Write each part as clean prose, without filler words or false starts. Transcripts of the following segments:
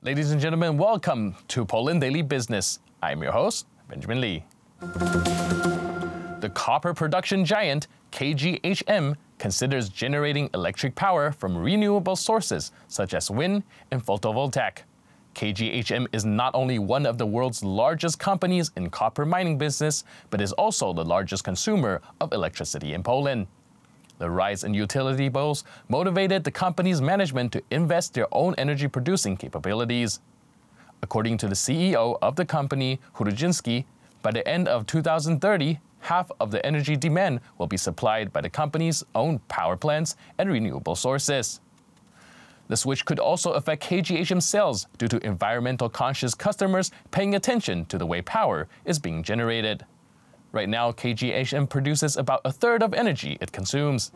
Ladies and gentlemen, welcome to Poland Daily Business. I'm your host, Benjamin Lee. The copper production giant KGHM considers generating electric power from renewable sources such as wind and photovoltaic. KGHM is not only one of the world's largest companies in copper mining business, but is also the largest consumer of electricity in Poland. The rise in utility bills motivated the company's management to invest their own energy-producing capabilities. According to the CEO of the company, Hrudziński, by the end of 2030, half of the energy demand will be supplied by the company's own power plants and renewable sources. The switch could also affect KGHM sales due to environmental conscious customers paying attention to the way power is being generated. Right now, KGHM produces about a third of energy it consumes.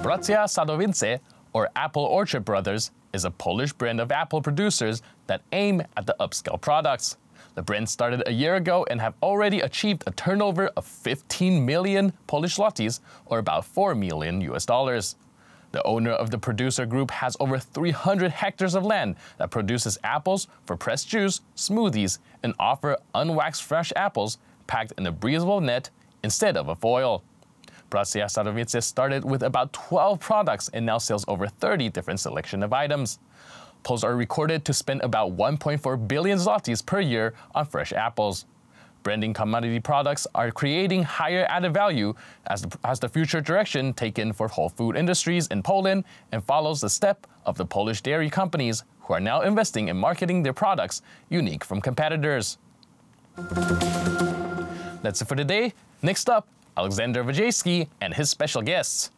Bracia Sadownicze, or Apple Orchard Brothers, is a Polish brand of apple producers that aim at the upscale products. The brand started a year ago and have already achieved a turnover of 15 million Polish zlotys, or about $4 million. The owner of the producer group has over 300 hectares of land that produces apples for pressed juice, smoothies, and offer unwaxed fresh apples packed in a breathable net instead of a foil. Bracia Sadownicze started with about 12 products and now sells over 30 different selection of items. Poles are recorded to spend about 1.4 billion zlotys per year on fresh apples. Branding commodity products are creating higher added value as the future direction taken for whole food industries in Poland, and follows the step of the Polish dairy companies who are now investing in marketing their products unique from competitors. That's it for today. Next up, Alexander Wojcicki and his special guests.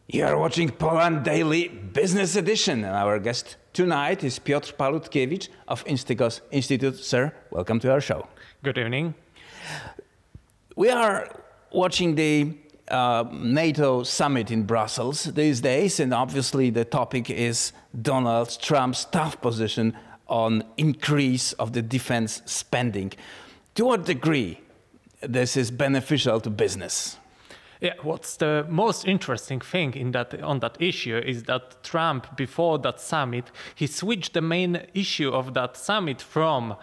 You are watching Poland Daily Business Edition, and our guest tonight is Piotr Palutkiewicz of Instigos Institute. Sir, welcome to our show. Good evening. We are watching the NATO summit in Brussels these days, and obviously the topic is Donald Trump's tough position on increase of the defense spending. To what degree this is beneficial to business? Yeah, what's the most interesting thing on that issue is that Trump, before that summit, he switched the main issue of that summit from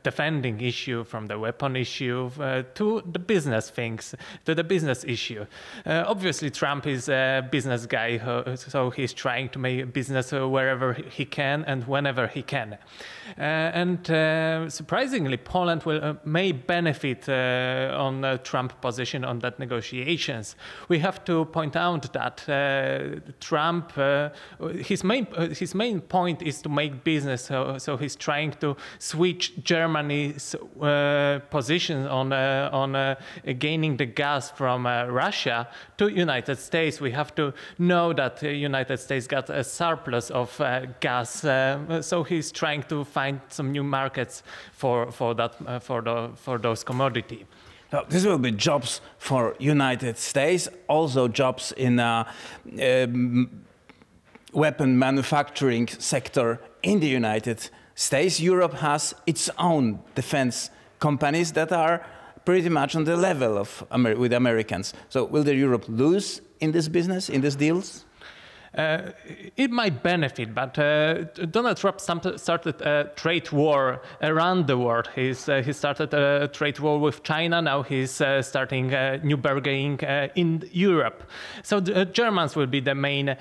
defending issue, from the weapon issue, to the business things, to the business issue. Obviously, Trump is a business guy, so he's trying to make business wherever he can and whenever he can. And surprisingly, Poland may benefit on Trump position on that negotiations. We have to point out that Trump, his main point is to make business. So he's trying to switch Germany's position on gaining the gas from Russia to United States. We have to know that the United States got a surplus of gas, so he's trying to find some new markets for those commodities. So this will be jobs for United States, also jobs in weapon manufacturing sector in the United States. Europe has its own defense companies that are pretty much on the level of with Americans. So will Europe lose in this business, in these deals? It might benefit, but Donald Trump started a trade war around the world. He started a trade war with China. Now he's starting new bargaining in Europe. So the Germans will be the main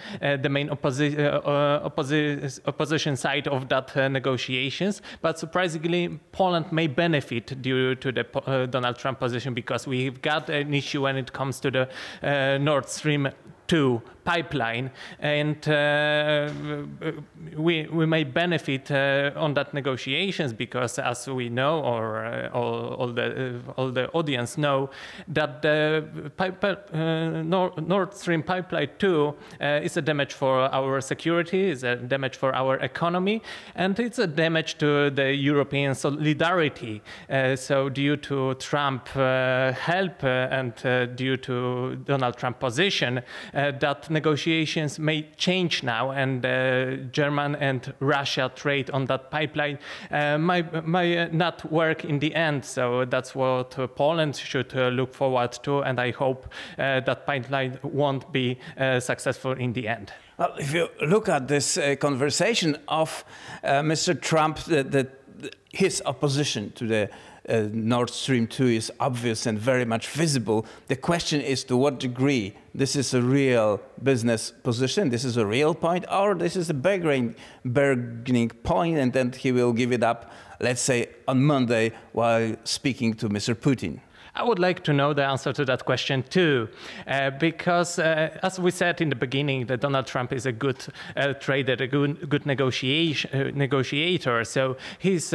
opposition side of that negotiations. But surprisingly, Poland may benefit due to the Donald Trump position, because we've got an issue when it comes to the Nord Stream 2 pipeline, and we may benefit on that negotiations, because as we know, or all the audience know, that the Nord Stream pipeline 2 is a damage for our security, is a damage for our economy, and it's a damage to the European solidarity. So due to Trump help and due to Donald Trump position, that negotiations may change now, and German and Russia trade on that pipeline might not work in the end. So that's what Poland should look forward to, and I hope that pipeline won't be successful in the end. Well, if you look at this conversation of Mr. Trump, his opposition to the Nord Stream 2 is obvious and very much visible. The question is to what degree this is a real business position, this is a real point, or this is a bargaining point, and then he will give it up, let's say, on Monday while speaking to Mr. Putin. I would like to know the answer to that question too, because as we said in the beginning, that Donald Trump is a good trader, a good negotiator. So he's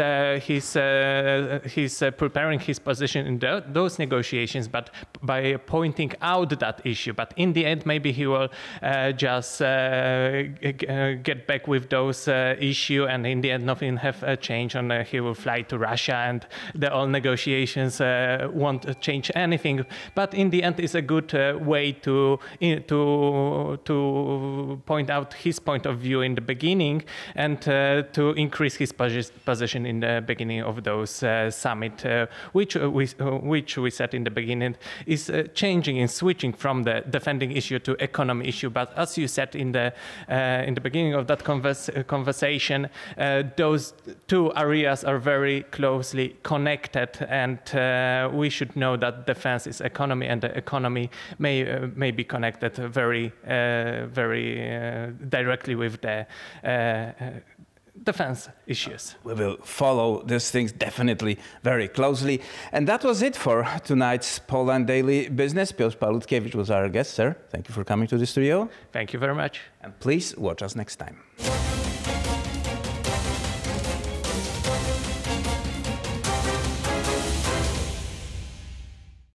preparing his position in those negotiations, but by pointing out that issue. But in the end, maybe he will just get back with those issue, and in the end, nothing have changed, and he will fly to Russia, and all negotiations won't change anything, but in the end, it's a good way to point out his point of view in the beginning, and to increase his position in the beginning of those summit, which we said in the beginning is changing and switching from the defending issue to economy issue. But as you said in the beginning of that conversation, those two areas are very closely connected, and we should know that defense is economy, and the economy may be connected very directly with the defense issues. We will follow these things definitely very closely. And that was it for tonight's Poland Daily Business. Piotr Palutkiewicz was our guest, sir. Thank you for coming to the studio. Thank you very much. And please watch us next time.